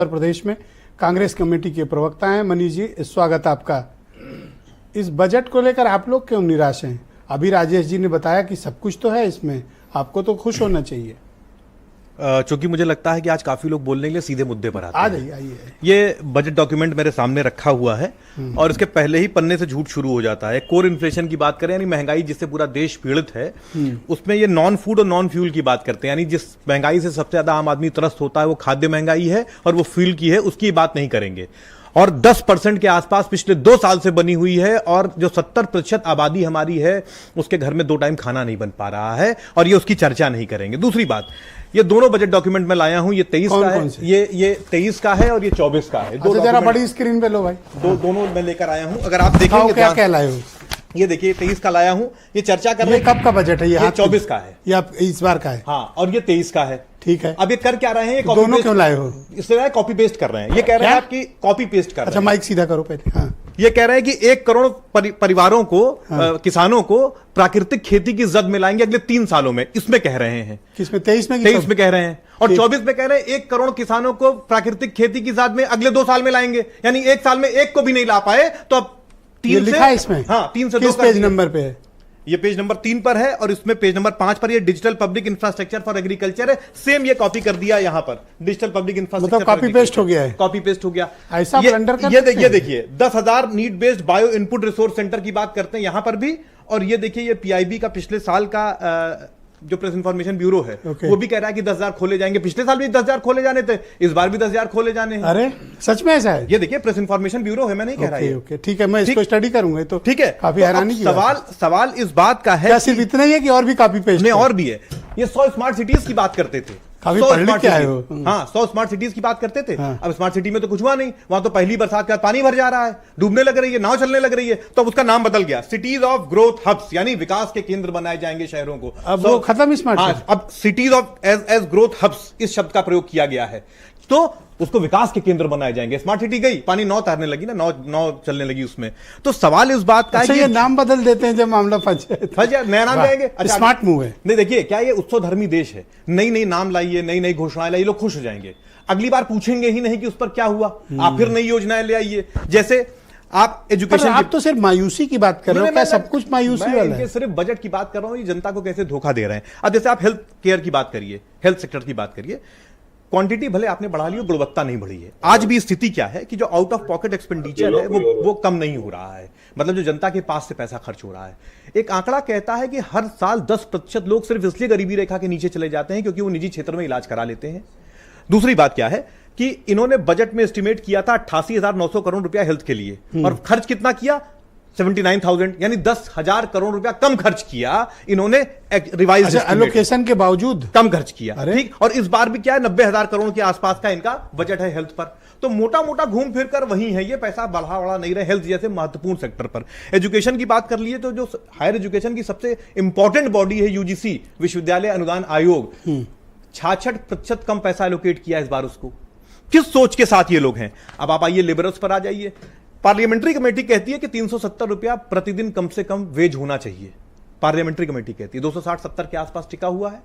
उत्तर प्रदेश में कांग्रेस कमेटी के प्रवक्ता हैं। मनीष जी, स्वागत आपका। इस बजट को लेकर आप लोग क्यों निराश हैं? अभी राजेश जी ने बताया कि सब कुछ तो है इसमें, आपको तो खुश होना चाहिए। चूंकि मुझे लगता है कि आज काफी लोग बोलने के लिए सीधे मुद्दे पर आते हैं। आ जाइए, आइए। ये बजट डॉक्यूमेंट मेरे सामने रखा हुआ है और इसके पहले ही पन्ने से झूठ शुरू हो जाता है। कोर इन्फ्लेशन की बात करें, यानी महंगाई जिससे पूरा देश पीड़ित है, उसमें ये नॉन फूड और नॉन फ्यूल की बात करते हैं। यानी जिस महंगाई से सबसे ज्यादा आम आदमी त्रस्त होता है वो खाद्य महंगाई है और वो फ्यूल की है, उसकी बात नहीं करेंगे। और 10% के आसपास पिछले 2 साल से बनी हुई है और जो 70% आबादी हमारी है उसके घर में 2 टाइम खाना नहीं बन पा रहा है और ये उसकी चर्चा नहीं करेंगे। दूसरी बात, ये दोनों बजट डॉक्यूमेंट में लाया हूं, ये 23 का है, ये 23 का है और ये 24 का है। अच्छा, जरा बड़ी स्क्रीन पे लो भाई। दोनों मैं लेकर आया हूं। अगर आप देखेंगे क्या क्या लाए हो? ये देखिए 23 का लाया हूं। ये चर्चा कर रहे हैं। कब का बजट है? ये 24 का है। ये आप इस बार का है? हाँ, और ये 23 का है। ठीक है। अब ये कर क्या रहे हैं? दोनों क्यों लाए हो? इसलिए कॉपी पेस्ट कर रहे हैं। ये कह रहे हैं आपकी कॉपी पेस्ट कर रहे हैं। अच्छा, माइक सीधा करो पहले। हाँ। ये कह रहे हैं कि 1 करोड़ परिवारों को, किसानों को प्राकृतिक खेती की जद में लाएंगे अगले 3 सालों में। इसमें कह रहे हैं। किसमें? 23 में? 23 में कह रहे हैं। और 24 में कह रहे हैं 1 करोड़ किसानों को प्राकृतिक खेती की जद में अगले 2 साल में लाएंगे। यानी 1 साल में 1 को भी नहीं ला पाए तो अब 3 लिखा है इसमें? हाँ, 3 से 2 पेज नंबर पे है? ये पेज नंबर 3 पर है और इसमें पेज नंबर 5 पर ये digital public infrastructure for agriculture है। सेम ये कॉपी कर दिया यहां पर, डिजिटल पब्लिक इंफ्रास्ट्रक्चर। मतलब कॉपी पेस्ट हो गया है? कॉपी पेस्ट हो गया। ऐसा ब्लंडर कर ये देखिए 10,000 need based bio input resource centre की बात करते हैं यहां पर भी। और ये देखिए ये पीआईबी का पिछले साल का जो प्रेस इंफॉर्मेशन ब्यूरो है, वो भी कह रहा है कि 10,000 खोले जाएंगे। पिछले साल भी 10,000 खोले जाने थे, इस बार भी 10,000 खोले जाने हैं। अरे सच में ऐसा है? ये देखिए प्रेस इंफॉर्मेशन ब्यूरो है, मैं नहीं कह रहा। ओके, ठीक है, मैं इसको स्टडी करूंगा। तो ठीक है, काफी हैरानी की सवाल इस बात का है, क्या सिर्फ इतना ही है कि और भी कॉपी पेस्ट नहीं? और भी है। ये 100 स्मार्ट सिटीज की बात करते थे। काफी पढ़ लिख के आए हो। हाँ, 100 स्मार्ट सिटीज की बात करते थे। अब स्मार्ट सिटी में तो कुछ हुआ नहीं। वहां तो पहली बरसात के बाद पानी भर जा रहा है, डूबने लग रही है, नाव चलने लग रही है। तो उसका नाम बदल गया, सिटीज ऑफ ग्रोथ हब्स, यानी विकास के केंद्र बनाए जाएंगे शहरों को। अब वो खत्म स्मार्ट। अब cities of age growth hubs इस शब्द का प्रयोग किया गया है, तो उसको विकास के केंद्र बनाए जाएंगे। स्मार्ट सिटी गई, पानी नाव तैरने लगी ना, नाव चलने लगी उसमें। तो सवाल इस बात का है कि ये नाम बदल देते हैं जब मामला फंस जाए, नया नाम जाएंगे। अच्छा, स्मार्ट मूव है। नहीं, देखिए क्या ये उत्सव धर्मी देश है, नई नाम लाइए, नई घोषणाएं लाइए, लोग खुश हो जाएंगे। अगली बार पूछेंगे ही नहीं कि उस पर क्या हुआ, आप फिर नई योजनाएं ले आइए। जैसे आप एजुकेशन, आप तो सिर्फ मायूसी की बात कर रहे हो। क्या सब कुछ मायूसी वाला है? सिर्फ बजट की बात कर रहा हूं, ये जनता को कैसे धोखा दे रहे हैं। अब जैसे आप हेल्थ केयर की बात करिए, हेल्थ सेक्टर की बात करिए, क्वांटिटी भले आपने बढ़ा ली हो, गुणवत्ता नहीं बढ़ी है। आज भी स्थिति क्या है कि जो आउट ऑफ पॉकेट एक्सपेंडिचर है वो कम नहीं हो रहा है। मतलब जो जनता के पास से पैसा खर्च हो रहा है। एक आंकड़ा कहता है कि हर साल 10% लोग सिर्फ इसलिए गरीबी रेखा के नीचे चले जाते हैं क्योंकि वो निजी क्षेत्र में इलाज करा लेते हैं। दूसरी बात क्या है कि इन्होंने बजट में एस्टिमेट किया था 88,900 करोड़ रुपया हेल्थ के लिए, और खर्च कितना किया? 79,000, यानी 10,000 करोड़ रुपया कम खर्च किया इन्होंने। रिवाइज एलोकेशन के बावजूद कम खर्च किया, ठीक। और इस बार भी क्या है, 90,000 करोड़ के आसपास का इनका बजट है हेल्थ पर। तो मोटा मोटा घूम फिर कर वही है, ये पैसा बढ़ा नहीं रहे हेल्थ जैसे महत्वपूर्ण सेक्टर पर। एजुकेशन की बात कर लिए तो जो हायर एजुकेशन की सबसे इंपॉर्टेंट बॉडी है यूजीसी, विश्वविद्यालय अनुदान आयोग, 66% कम पैसा एलोकेट किया इस बार उसको। किस सोच के साथ ये लोग हैं? अब आप आइए लिबरल्स पर आ जाइए। पार्लियामेंट्री कमेटी कहती है कि 370 रुपया प्रतिदिन कम से कम वेज होना चाहिए। पार्लियामेंट्री कमेटी कहती है 260-70 के आसपास टिका हुआ है।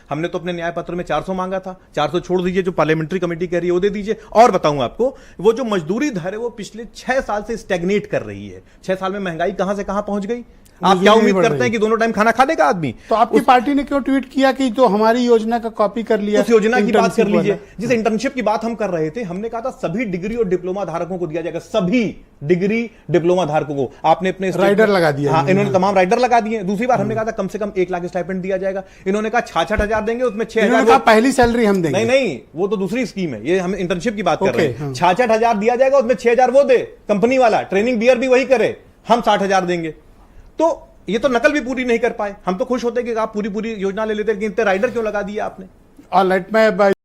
हमने तो अपने न्याय पत्र में 400 मांगा था। 400 छोड़ दीजिए, जो पार्लियामेंट्री कमेटी कह रही है वो दे दीजिए। और बताऊं आपको, वो जो मजदूरी दर है वो पिछले 6 साल से स्टैग्नेट कर रही है। 6 साल में महंगाई कहां से कहां पहुंच गई? आप क्या उम्मीद करते हैं कि दोनों टाइम खाना खा लेगा आदमी? तो आपकी पार्टी ने क्यों ट्वीट किया कि तो हमारी योजना का कॉपी कर लिया? उस योजना की बात कर लीजिए। जिस इंटर्नशिप की बात हम कर रहे थे, हमने कहा था सभी डिग्री और डिप्लोमा धारकों को दिया जाएगा। सभी डिग्री डिप्लोमा धारकों को। आपने अपने राइडर लगा दिया। हाँ, इन्होंने तमाम राइडर लगा दिए। दूसरी बार हमने कहा था कम से कम 1 लाख स्टाइपेंड दिया जाएगा। इन्होंने कहा 66,000 देंगे, उसमें 6,000 पहली सैलरी हम देंगे। नहीं, वो तो दूसरी स्कीम है। ये हम इंटर्नशिप की बात कर रहे हैं। 66,000 दिया जाएगा, उसमें 6,000 वो दे कंपनी वाला, ट्रेनिंग बियर भी वही करे, हम 60,000 देंगे। तो ये तो नकल भी पूरी नहीं कर पाए। हम तो खुश होते कि आप पूरी योजना ले लेते, लेकिन इतने राइडर क्यों लगा दिया आपने? ऑलराइट, मैं